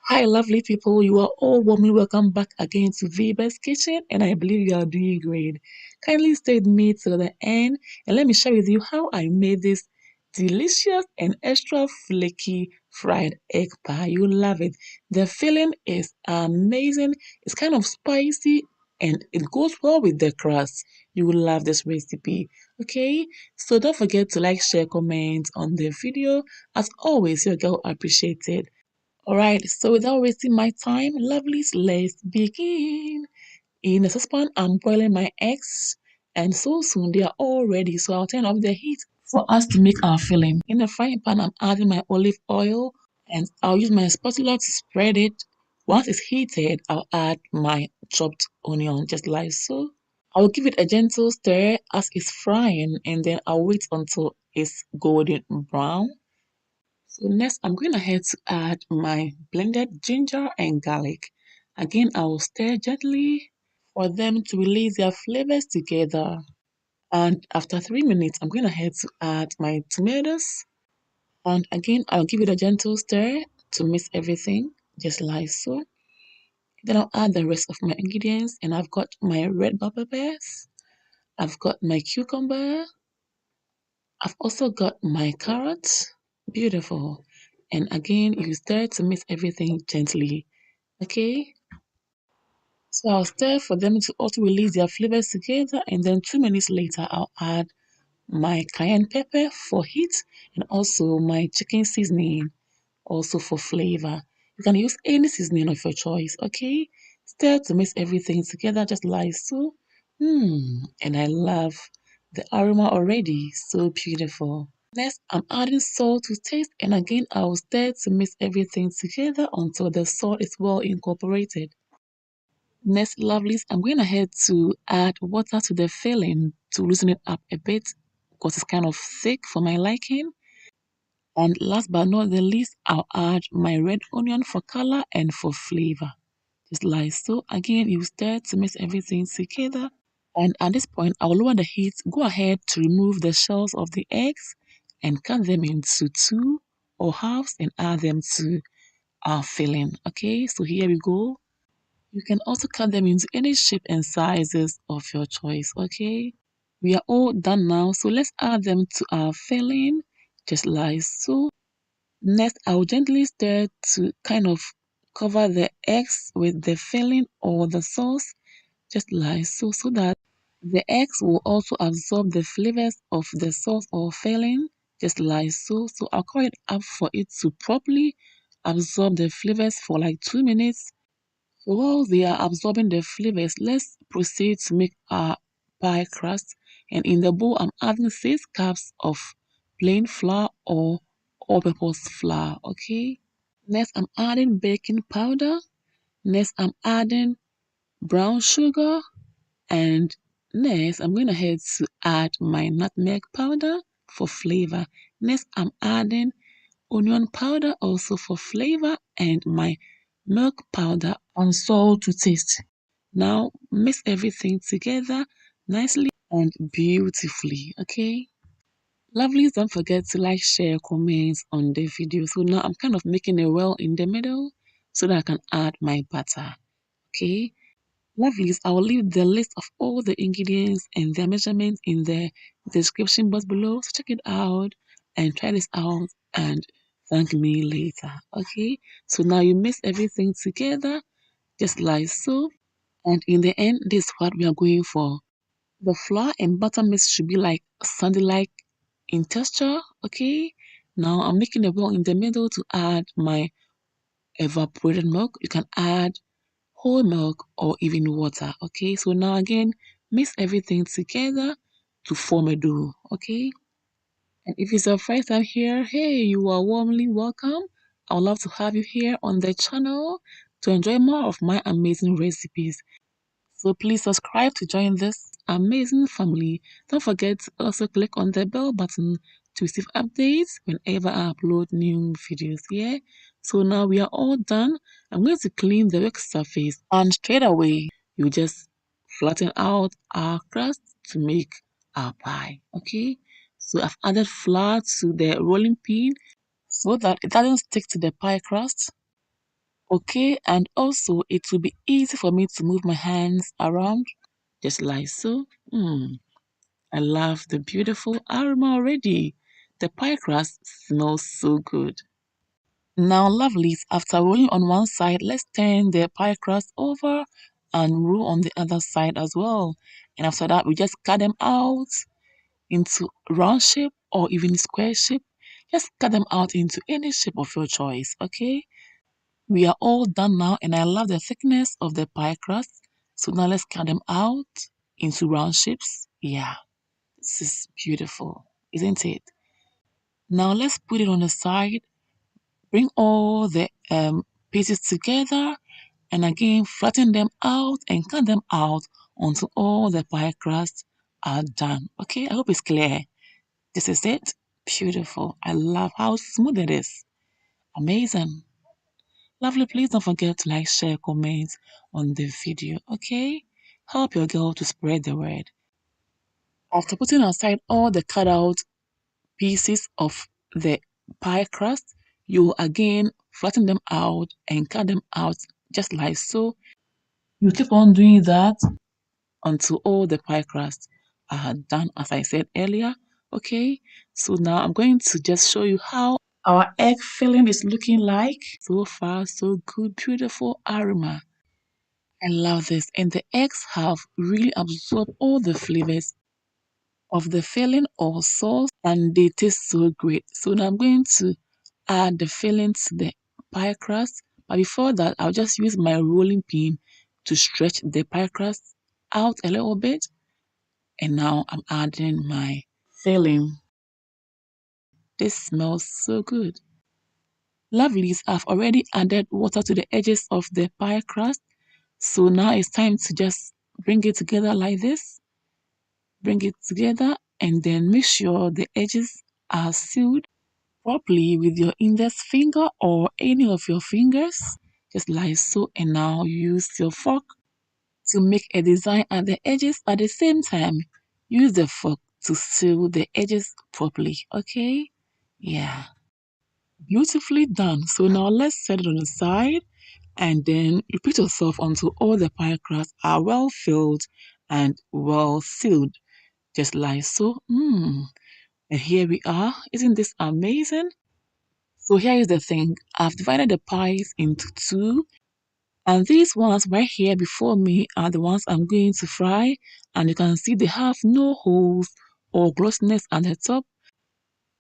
Hi, lovely people. You are all warmly welcome back again to Viba's Kitchen, and I believe you are doing great. Kindly stay with me till the end, and let me share with you how I made this delicious and extra flaky fried egg pie. You love it. The filling is amazing. It's kind of spicy, and it goes well with the crust. You will love this recipe. Okay, so don't forget to like, share, comment on the video. As always, your girl appreciated. Alright, so without wasting my time, lovelies, let's begin. In the saucepan, I'm boiling my eggs, and so soon they are all ready. So I'll turn off the heat for us to make our filling. In the frying pan, I'm adding my olive oil, and I'll use my spatula to spread it. Once it's heated, I'll add my chopped onion, just like so. I'll give it a gentle stir as it's frying, and then I'll wait until it's golden brown. So next, I'm going ahead to add my blended ginger and garlic. Again, I will stir gently for them to release their flavors together. And after 3 minutes, I'm going ahead to add my tomatoes. And again, I'll give it a gentle stir to mix everything, just like so. Then I'll add the rest of my ingredients. And I've got my red bell peppers. I've got my cucumber. I've also got my carrots. Beautiful. And again, you stir to mix everything gently. Okay? So I'll stir for them to also release their flavors together. And then 2 minutes later, I'll add my cayenne pepper for heat and also my chicken seasoning also for flavor. You can use any seasoning of your choice. Okay? Stir to mix everything together just like so. And I love the aroma already. So beautiful. Next, I'm adding salt to taste, and again, I will stir to mix everything together until the salt is well incorporated. Next, lovelies, I'm going ahead to add water to the filling to loosen it up a bit because it's kind of thick for my liking. And last but not the least, I'll add my red onion for color and for flavor. Just like so. Again, you stir to mix everything together. And at this point, I'll lower the heat. Go ahead to remove the shells of the eggs and cut them into two or halves and add them to our filling. Okay, so here we go. You can also cut them into any shape and sizes of your choice. Okay, we are all done now. So let's add them to our filling, just like so. Next, I'll gently stir to kind of cover the eggs with the filling or the sauce, just like so, so that the eggs will also absorb the flavors of the sauce or filling, just like so. So I'll cover it up for it to properly absorb the flavors for like 2 minutes. So while they are absorbing the flavors, let's proceed to make our pie crust. And in the bowl, I'm adding 6 cups of plain flour or all-purpose flour. Okay. Next, I'm adding baking powder. Next, I'm adding brown sugar. And next, I'm going ahead to add my nutmeg powder for flavor. Next, I'm adding onion powder also for flavor and my milk powder and salt to taste. Now, mix everything together nicely and beautifully, okay? Lovely, don't forget to like, share, comment on the video. So now I'm kind of making a well in the middle so that I can add my butter, okay? Lovelies, I will leave the list of all the ingredients and their measurements in the description box below. So check it out and try this out and thank me later. Okay, so now you mix everything together just like so. And in the end, this is what we are going for. The flour and butter mix should be like sandy like in texture. Okay, now I'm making a bowl in the middle to add my evaporated milk. You can add whole milk or even water. Okay, so now again, mix everything together to form a dough. Okay, and if it's your first time here, hey, you are warmly welcome. I would love to have you here on the channel to enjoy more of my amazing recipes. So please subscribe to join this amazing family. Don't forget to also click on the bell button to receive updates whenever I upload new videos. Yeah. So now we are all done. I'm going to clean the work surface and straight away you just flatten out our crust to make our pie. Okay. So I've added flour to the rolling pin so that it doesn't stick to the pie crust. Okay, and also it will be easy for me to move my hands around just like so. I love the beautiful aroma already. The pie crust smells so good. Now, lovelies, after rolling on one side, let's turn the pie crust over and roll on the other side as well. And after that, we just cut them out into round shape or even square shape. Just cut them out into any shape of your choice, okay? We are all done now, and I love the thickness of the pie crust. So now let's cut them out into round shapes. Yeah, this is beautiful, isn't it? Now let's put it on the side. Bring all the pieces together and again flatten them out and cut them out until all the pie crusts are done. Okay, I hope it's clear. This is it. Beautiful. I love how smooth it is. Amazing. Lovely, please don't forget to like, share, comment on the video, okay? Help your girl to spread the word. After putting aside all the cut out pieces of the pie crust, you again flatten them out and cut them out just like so. You keep on doing that until all the pie crusts are done, as I said earlier. Okay, so now I'm going to just show you how our egg filling is looking like. So far, so good, beautiful aroma. I love this, and the eggs have really absorbed all the flavors of the filling or sauce, and they taste so great. So now I'm going to add the filling to the pie crust, but before that, I'll just use my rolling pin to stretch the pie crust out a little bit. And now I'm adding my filling. This smells so good. Lovelies, I've already added water to the edges of the pie crust. So now it's time to just bring it together like this. Bring it together and then make sure the edges are sealed properly with your index finger or any of your fingers, just like so. And now use your fork to make a design at the edges. At the same time, use the fork to seal the edges properly, okay? Yeah, beautifully done. So now let's set it on the side and then repeat yourself until all the pie crusts are well filled and well sealed, just like so. And here we are. Isn't this amazing? So here is the thing. I've divided the pies into two. And these ones right here before me are the ones I'm going to fry. And you can see they have no holes or glossiness at the top.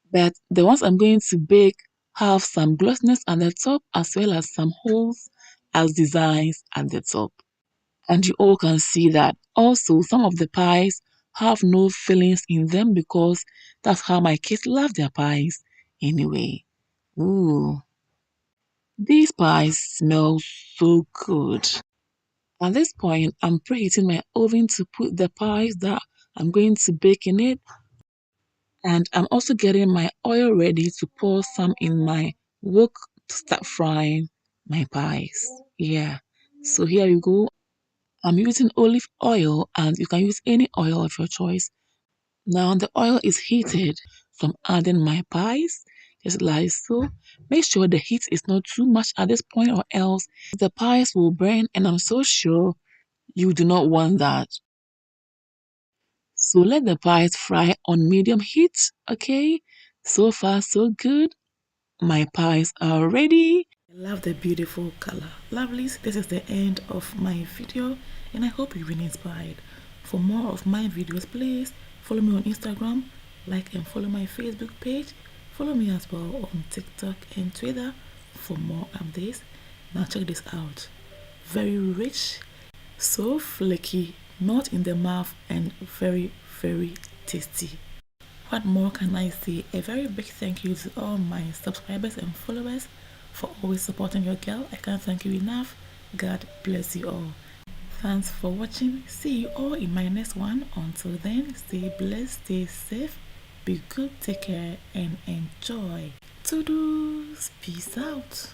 But the ones I'm going to bake have some glossiness at the top as well as some holes as designs at the top. And you all can see that. Also, some of the pies have no fillings in them because that's how my kids love their pies anyway. Ooh, these pies smell so good. At this point, I'm preheating my oven to put the pies that I'm going to bake in it. And I'm also getting my oil ready to pour some in my wok to start frying my pies. Yeah. So here you go. I'm using olive oil and you can use any oil of your choice. Now the oil is heated, so I'm adding my pies, just like so. Make sure the heat is not too much at this point or else the pies will burn and I'm so sure you do not want that. So let the pies fry on medium heat, okay? So far so good. My pies are ready. I love the beautiful color. Lovelies, this is the end of my video and I hope you've been inspired. For more of my videos, please follow me on Instagram, like and follow my Facebook page. Follow me as well on TikTok and Twitter for more updates. Now check this out. Very rich, so flaky, not in the mouth and very, very tasty. What more can I say? A very big thank you to all my subscribers and followers for always supporting your girl. I can't thank you enough. God bless you all. Thanks for watching. See you all in my next one. Until then, stay blessed, stay safe, be good, take care, and enjoy. Toodles. Peace out.